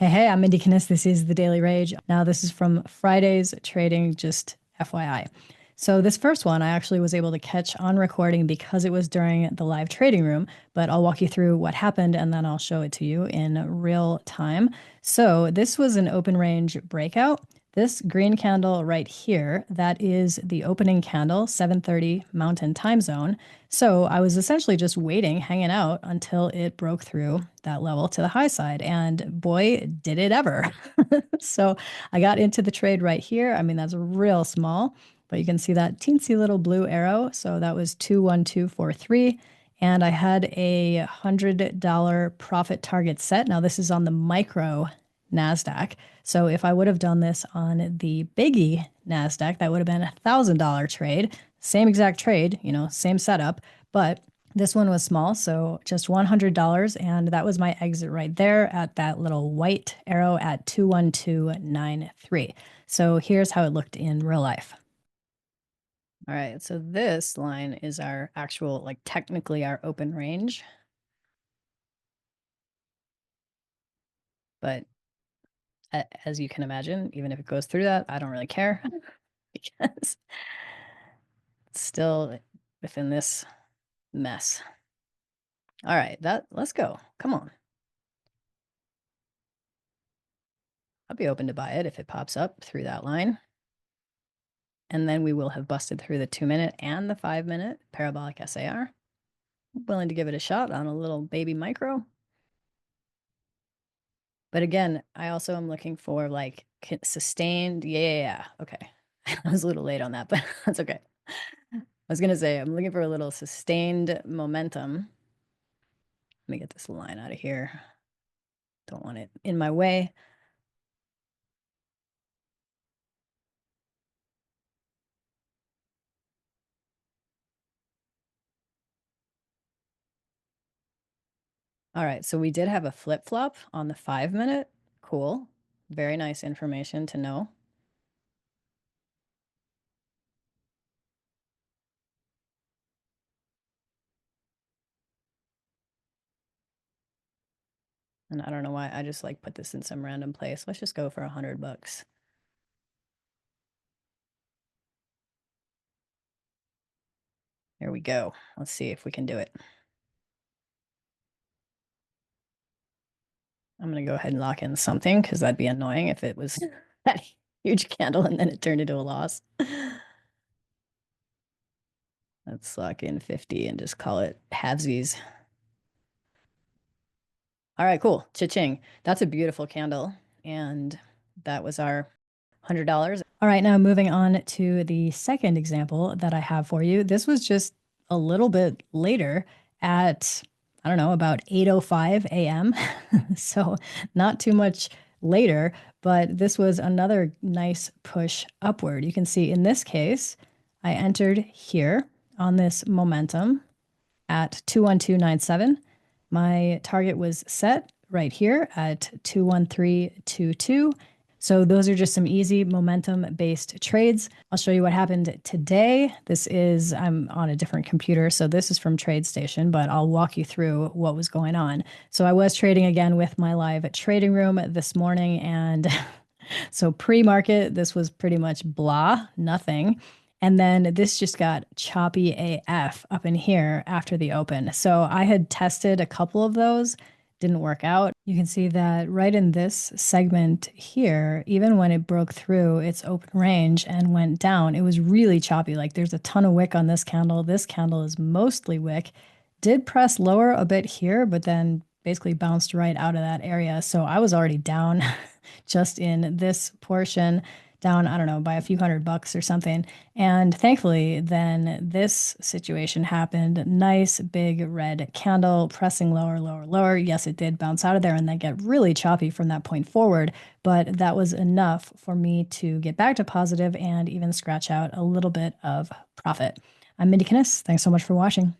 Hey, I'm Mindy Kinnis. This is the Daily Rage. Now, this is from Friday's trading, just FYI. So, this first one I actually was able to catch on recording because it was during the live trading room, but I'll walk you through what happened and then I'll show it to you in real time. So, this was an open range breakout. This green candle right here, that is the opening candle, 7:30 Mountain Time Zone. So I was essentially just waiting, hanging out until it broke through that level to the high side. And boy, did it ever. So I got into the trade right here. I mean, that's real small, but you can see that teensy little blue arrow. So that was 21243. And I had a $100 profit target set. Now, this is on the micro NASDAQ. So if I would have done this on the biggie NASDAQ, that would have been a $1,000 trade. Same exact trade, same setup, but this one was small, so just $100, and that was my exit right there at that little white arrow at 21293. So here's how it looked in real life. All right, so this line is our actual, like technically our open range. But as you can imagine, even if it goes through that, I don't really care because it's still within this mess. All right, let's go. Come on. I'll be open to buy it if it pops up through that line. And then we will have busted through the 2-minute and the 5-minute parabolic SAR. Willing to give it a shot on a little baby micro. But again, I also am looking for like sustained. Yeah. Okay. I was a little late on that, but that's okay. I was going to say, I'm looking for a little sustained momentum. Let me get this line out of here. Don't want it in my way. All right, so we did have a flip-flop on the 5-minute. Cool. Very nice information to know. And I don't know why I just like put this in some random place. Let's just go for $100. There we go. Let's see if we can do it. I'm going to go ahead and lock in something because that'd be annoying if it was that huge candle and then it turned into a loss. Let's lock in 50 and just call it halvesies. All right, cool. Cha-ching. That's a beautiful candle. And that was our $100. All right, now moving on to the second example that I have for you. This was just a little bit later at, I don't know, about 8:05 a.m. So not too much later, but this was another nice push upward. You can see in this case, I entered here on this momentum at 21297. My target was set right here at 21322. So those are just some easy momentum-based trades. I'll show you what happened today. I'm on a different computer, so this is from TradeStation, but I'll walk you through what was going on. So I was trading again with my live trading room this morning, and so pre-market, this was pretty much blah, nothing. And then this just got choppy AF up in here after the open. So I had tested a couple of those, didn't work out. You can see that right in this segment here, even when it broke through its open range and went down, it was really choppy. Like there's a ton of wick on this candle. This candle is mostly wick. Did press lower a bit here, but then basically bounced right out of that area. So I was already down just in this portion, down, I don't know, by a few $100 or something. And thankfully, then this situation happened. Nice big red candle pressing lower, lower, lower. Yes, it did bounce out of there and then get really choppy from that point forward, but that was enough for me to get back to positive and even scratch out a little bit of profit. I'm Mindy Kinnis. Thanks so much for watching.